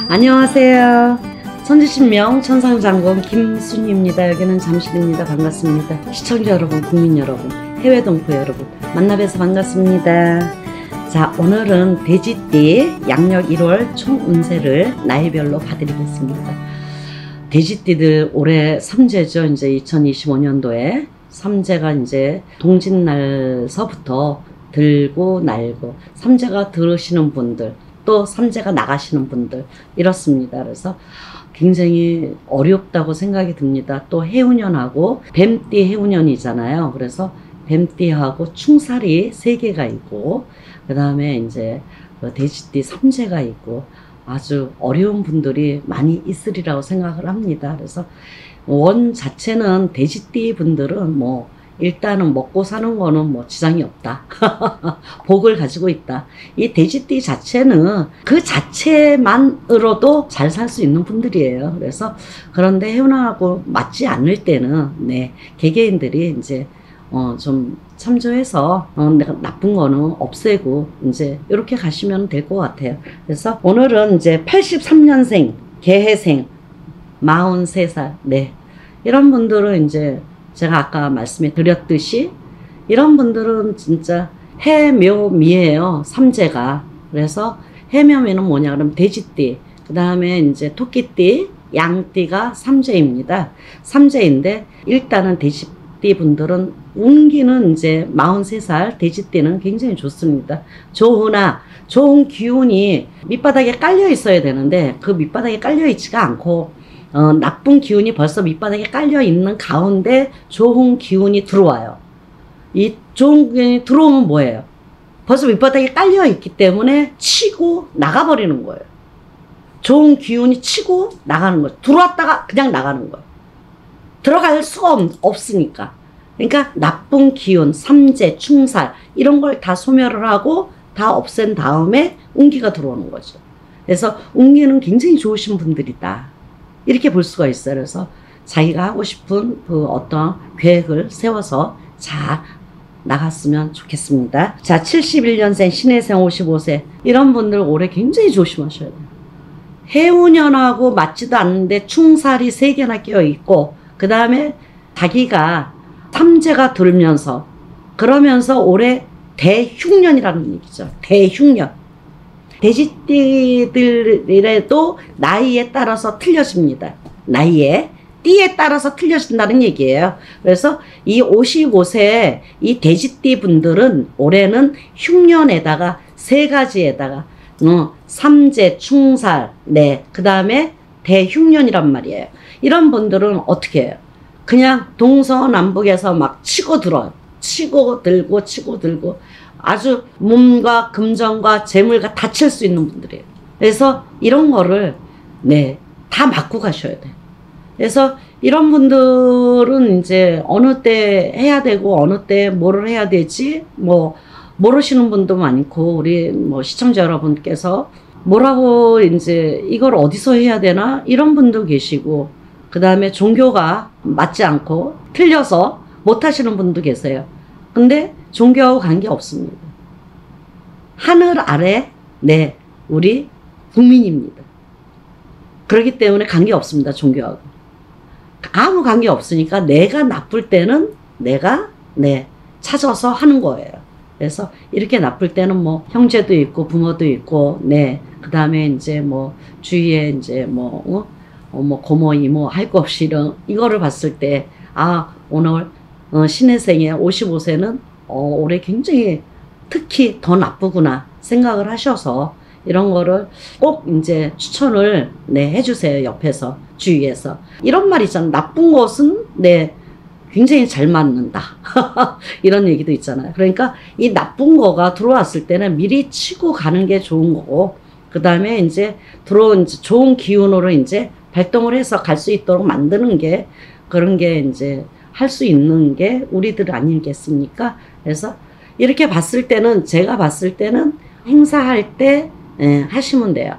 안녕하세요. 천지신명 천상장군 김순희입니다. 여기는 잠실입니다. 반갑습니다. 시청자 여러분, 국민 여러분, 해외 동포 여러분 만나뵈서 반갑습니다. 자, 오늘은 돼지띠 양력 1월 총 운세를 나이별로 봐드리겠습니다. 돼지띠들 올해 삼재죠. 이제 2025년도에 삼재가 이제 동짓날서부터 들고 날고, 삼재가 들으시는 분들 또 삼재가 나가시는 분들 이렇습니다. 그래서 굉장히 어렵다고 생각이 듭니다. 또 해운년하고 뱀띠 해운년이잖아요. 그래서 뱀띠하고 충살이 3개가 있고, 그 다음에 이제 돼지띠 삼재가 있고, 아주 어려운 분들이 많이 있으리라고 생각을 합니다. 그래서 원 자체는 돼지띠 분들은 뭐 일단은 먹고 사는 거는 뭐 지장이 없다. 복을 가지고 있다. 이 돼지띠 자체는 그 자체만으로도 잘 살 수 있는 분들이에요. 그래서 그런데 해운하고 맞지 않을 때는 개개인들이 이제 좀 참조해서 내가 나쁜 거는 없애고 이제 이렇게 가시면 될 것 같아요. 그래서 오늘은 이제 83년생 개해생 43살 이런 분들은 이제 제가 아까 말씀해 드렸듯이 이런 분들은 진짜 해묘미예요. 삼재가. 그래서 해묘미는 뭐냐 그러면 돼지띠, 그 다음에 이제 토끼띠, 양띠가 삼재입니다. 삼재인데 일단은 돼지띠 분들은 운기는 이제 43살 돼지띠는 굉장히 좋습니다. 좋은 기운이 밑바닥에 깔려 있어야 되는데 그 밑바닥에 깔려 있지가 않고 나쁜 기운이 벌써 밑바닥에 깔려 있는 가운데 좋은 기운이 들어와요. 이 좋은 기운이 들어오면 뭐예요? 벌써 밑바닥에 깔려 있기 때문에 치고 나가버리는 거예요. 좋은 기운이 치고 나가는 거예요. 들어왔다가 그냥 나가는 거예요. 들어갈 수가 없으니까. 그러니까 나쁜 기운, 삼재, 충살 이런 걸 다 소멸을 하고 다 없앤 다음에 운기가 들어오는 거죠. 그래서 운기는 굉장히 좋으신 분들이다. 이렇게 볼 수가 있어요. 그래서 자기가 하고 싶은 그 어떤 계획을 세워서 잘 나갔으면 좋겠습니다. 자, 71년생 신해생 55세 이런 분들 올해 굉장히 조심하셔야 돼요. 해운년하고 맞지도 않는데 충살이 3개나 끼어 있고, 그 다음에 자기가 삼재가 들면서 그러면서 올해 대흉년이라는 얘기죠. 대흉년. 돼지띠들이라도 나이에 따라서 틀려집니다. 띠에 따라서 틀려진다는 얘기예요. 그래서 이 55세 이 돼지띠 분들은 올해는 흉년에다가 3가지에다가 삼재, 충살, 그 다음에 대흉년이란 말이에요. 이런 분들은 어떻게 해요? 그냥 동서남북에서 막 치고 들어요. 치고 들고 아주 몸과 금전과 재물과 다칠 수 있는 분들이에요. 그래서 이런 거를 다 맞고 가셔야 돼요. 그래서 이런 분들은 이제 어느 때 해야 되고 어느 때 뭐를 해야 되지 뭐 모르시는 분도 많고, 우리 뭐 시청자 여러분께서 뭐라고 이제 이걸 어디서 해야 되나 이런 분도 계시고, 그 다음에 종교가 맞지 않고 틀려서 못 하시는 분도 계세요. 근데 종교하고 관계 없습니다. 하늘 아래 우리 국민입니다. 그렇기 때문에 관계 없습니다. 종교하고 아무 관계 없으니까 내가 나쁠 때는 내가 찾아서 하는 거예요. 그래서 이렇게 나쁠 때는 뭐 형제도 있고 부모도 있고 그 다음에 이제 뭐 주위에 이제 뭐 고모 이모 할 거 없이 이거를 봤을 때 오늘 신해생의 55세는 올해 굉장히 특히 더 나쁘구나 생각을 하셔서 이런 거를 꼭 이제 추천을 해주세요. 옆에서 주위에서 이런 말 있잖아요. 나쁜 것은 굉장히 잘 맞는다. 이런 얘기도 있잖아요. 그러니까 이 나쁜 거가 들어왔을 때는 미리 치고 가는 게 좋은 거고, 그 다음에 이제 들어온 좋은 기운으로 이제 발동을 해서 갈 수 있도록 만드는 게, 그런 게 이제 할 수 있는 게 우리들 아니겠습니까? 그래서 이렇게 봤을 때는, 제가 봤을 때는 행사할 때 하시면 돼요.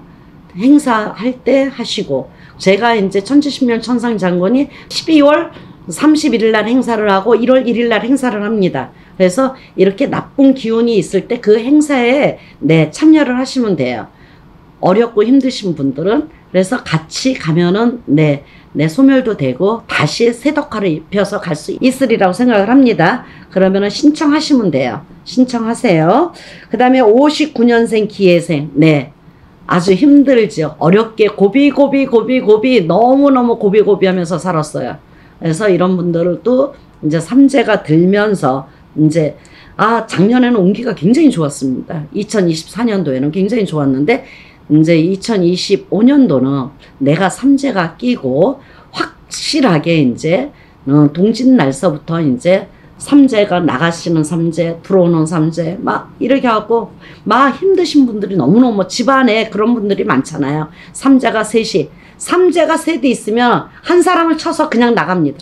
행사할 때 하시고, 제가 이제 천지신명 천상장군이 12월 31일 날 행사를 하고 1월 1일 날 행사를 합니다. 그래서 이렇게 나쁜 기운이 있을 때 그 행사에 참여를 하시면 돼요. 어렵고 힘드신 분들은 그래서 같이 가면은 내 소멸도 되고 다시 새 덕화를 입혀서 갈 수 있으리라고 생각을 합니다. 그러면은 신청하시면 돼요. 신청하세요. 그 다음에 59년생 기회생. 네. 아주 힘들죠. 어렵게 고비 너무너무 고비 하면서 살았어요. 그래서 이런 분들도 이제 삼재가 들면서 이제 작년에는 운기가 굉장히 좋았습니다. 2024년도에는 굉장히 좋았는데 이제 2025년도는 내가 삼재가 끼고 확실하게 이제 동짓 날서부터 이제 삼재가 나가시는 삼재, 들어오는 삼재, 막 이렇게 하고 막 힘드신 분들이 너무너무 집안에 그런 분들이 많잖아요. 삼재가 셋이 있으면 한 사람을 쳐서 그냥 나갑니다.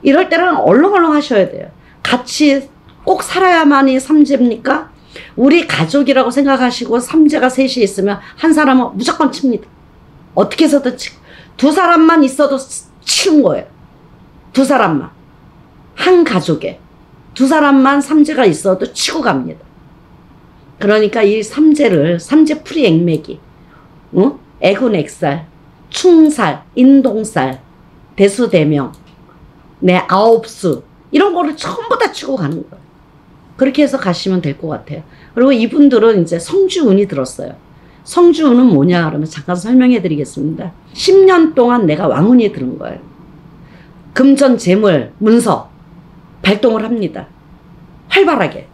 이럴 때는 얼렁얼렁 하셔야 돼요. 같이 꼭 살아야만이 삼재입니까? 우리 가족이라고 생각하시고 삼재가 셋이 있으면 한 사람은 무조건 칩니다. 어떻게 해서든 두 사람만 있어도 치는 거예요. 두 사람만. 한 가족에 두 사람만 삼재가 있어도 치고 갑니다. 그러니까 이 삼재 풀이 액맥이 애군액살, 충살, 인동살, 대수대명, 아홉수 이런 거를 전부 다 치고 가는 거예요. 그렇게 해서 가시면 될 것 같아요. 그리고 이분들은 이제 성주운이 들었어요. 성주운은 뭐냐 그러면 잠깐 설명해 드리겠습니다. 10년 동안 내가 왕운이 들은 거예요. 금전, 재물, 문서 발동을 합니다. 활발하게.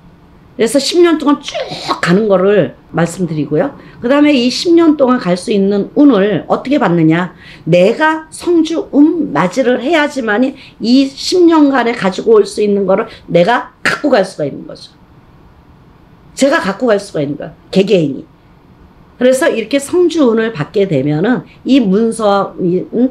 그래서 10년 동안 쭉 가는 거를 말씀드리고요. 그 다음에 이 10년 동안 갈 수 있는 운을 어떻게 받느냐. 내가 성주운 맞이를 해야지만이 이 10년간에 가지고 올 수 있는 거를 내가 갖고 갈 수가 있는 거죠. 제가 갖고 갈 수가 있는 거예요. 개개인이. 그래서 이렇게 성주운을 받게 되면은 이 문서,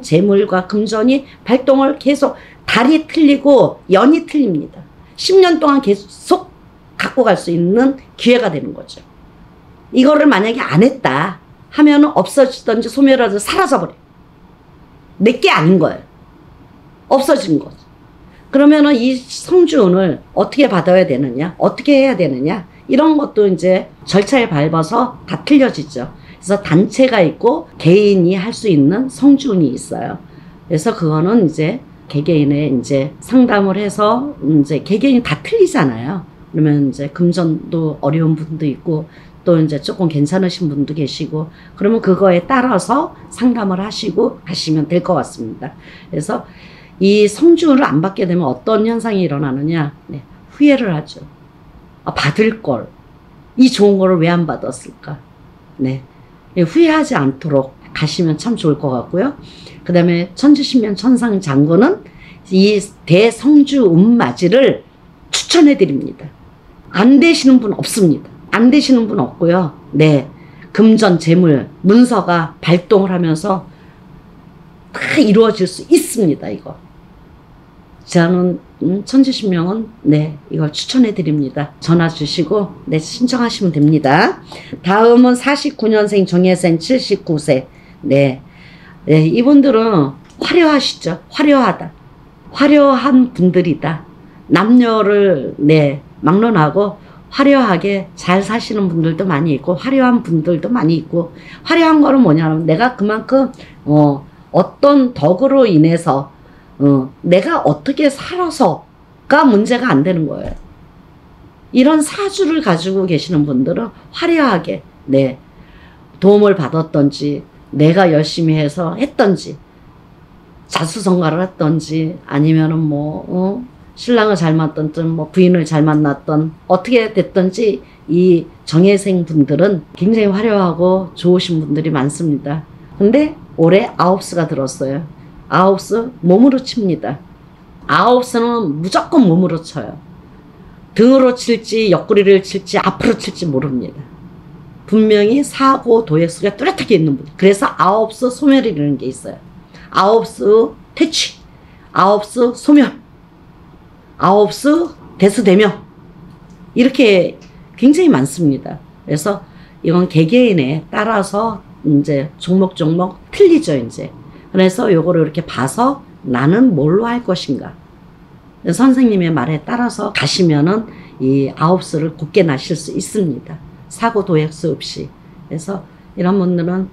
재물과 금전이 발동을 계속 달이 틀리고 연이 틀립니다. 10년 동안 계속 갖고 갈 수 있는 기회가 되는 거죠. 이거를 만약에 안 했다 하면은 없어지든지 소멸하든지 사라져버려. 내게 아닌 거예요. 없어진 거죠. 그러면은 이 성주운을 어떻게 받아야 되느냐, 어떻게 해야 되느냐, 이런 것도 이제 절차에 밟아서 다 틀려지죠. 그래서 단체가 있고 개인이 할 수 있는 성주운이 있어요. 그래서 그거는 이제 개개인의 이제 상담을 해서 이제 개개인이 다 틀리잖아요. 그러면 이제 금전도 어려운 분도 있고 또 이제 조금 괜찮으신 분도 계시고 그러면 그거에 따라서 상담을 하시고 가시면 될 것 같습니다. 그래서 이 성주운을 안 받게 되면 어떤 현상이 일어나느냐, 후회를 하죠. 받을 걸, 이 좋은 거를 왜 안 받았을까? 후회하지 않도록 가시면 참 좋을 것 같고요. 그 다음에 천주신명 천상장군은 이 대성주운맞이를 추천해 드립니다. 안 되시는 분 없습니다. 안 되시는 분 없고요. 금전, 재물, 문서가 발동을 하면서 다 이루어질 수 있습니다. 이거. 저는 천주신명은 이걸 추천해 드립니다. 전화 주시고 신청하시면 됩니다. 다음은 49년생 정혜생 79세. 이분들은 화려하시죠. 화려하다. 화려한 분들이다. 남녀를 막론하고 화려하게 잘 사시는 분들도 많이 있고 화려한 분들도 많이 있고, 화려한 거는 뭐냐면 내가 그만큼 어떤 덕으로 인해서 내가 어떻게 살아서가 문제가 안 되는 거예요. 이런 사주를 가지고 계시는 분들은 화려하게 도움을 받았던지 내가 열심히 해서 했던지 자수성가를 했던지 아니면은 신랑을 잘 만났던 부인을 잘 만났던 어떻게 됐던지 이 정혜생 분들은 굉장히 화려하고 좋으신 분들이 많습니다. 근데 올해 아홉수가 들었어요. 아홉수 몸으로 칩니다. 아홉수는 무조건 몸으로 쳐요. 등으로 칠지 옆구리를 칠지 앞으로 칠지 모릅니다. 분명히 사고 도액수가 뚜렷하게 있는 분. 그래서 아홉수 소멸이라는 게 있어요. 아홉수 퇴치, 아홉수 소멸, 아홉수 대수대명, 이렇게 굉장히 많습니다. 그래서 이건 개개인에 따라서 이제 종목 틀리죠, 이제. 그래서 요거를 이렇게 봐서 나는 뭘로 할 것인가. 선생님의 말에 따라서 가시면은 이 아홉수를 곱게 나실 수 있습니다. 사고 도액수 없이. 그래서 이런 분들은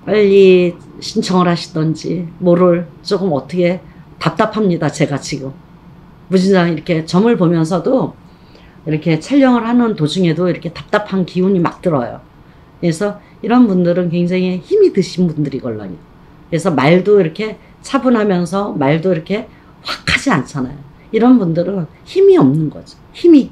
빨리 신청을 하시던지 뭐를 조금 어떻게 답답합니다. 제가 지금 무진장 이렇게 점을 보면서도 이렇게 촬영을 하는 도중에도 이렇게 답답한 기운이 막 들어요. 그래서 이런 분들은 굉장히 힘이 드신 분들이걸랑요. 그래서 말도 이렇게 차분하면서 말도 이렇게 확 하지 않잖아요. 이런 분들은 힘이 없는 거죠. 힘이,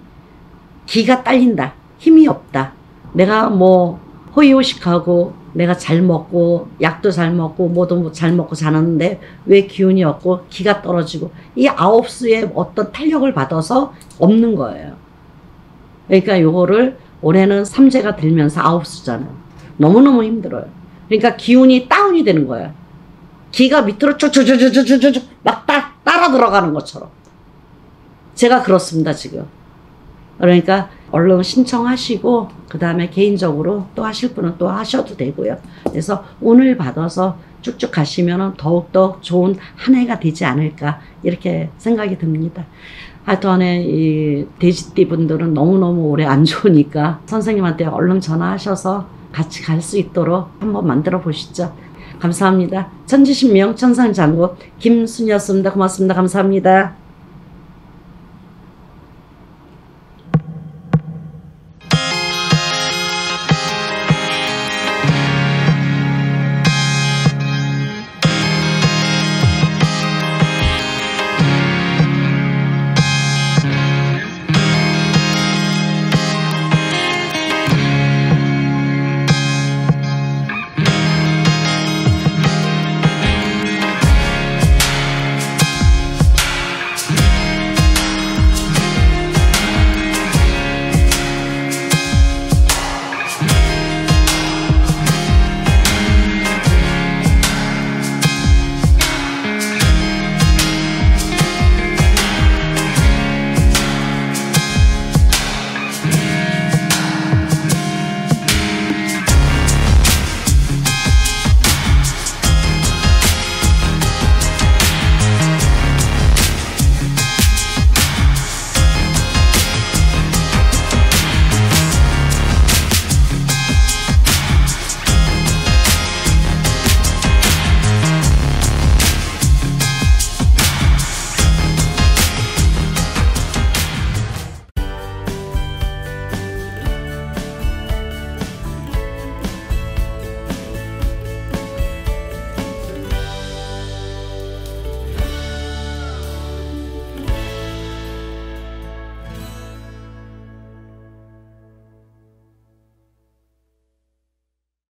기가 딸린다. 힘이 없다. 내가 뭐 호의호식하고 내가 잘 먹고 약도 잘 먹고 뭐도 잘 먹고 자는데 왜 기운이 없고 기가 떨어지고 이 9수의 어떤 탄력을 받아서 없는 거예요. 그러니까 요거를 올해는 3제가 들면서 9수잖아요. 너무너무 힘들어요. 그러니까 기운이 다운이 되는 거예요. 기가 밑으로 쭉쭉쭉쭉쭉쭉 막 따라 들어가는 것처럼. 제가 그렇습니다, 지금. 그러니까 얼른 신청하시고 그 다음에 개인적으로 또 하실 분은 또 하셔도 되고요. 그래서 운을 받아서 쭉쭉 가시면 더욱더 좋은 한 해가 되지 않을까 이렇게 생각이 듭니다. 하여튼에 이 돼지띠 분들은 너무너무 올해 안 좋으니까 선생님한테 얼른 전화하셔서 같이 갈 수 있도록 한번 만들어 보시죠. 감사합니다. 천지신명 천상장군 김순이었습니다. 고맙습니다. 감사합니다.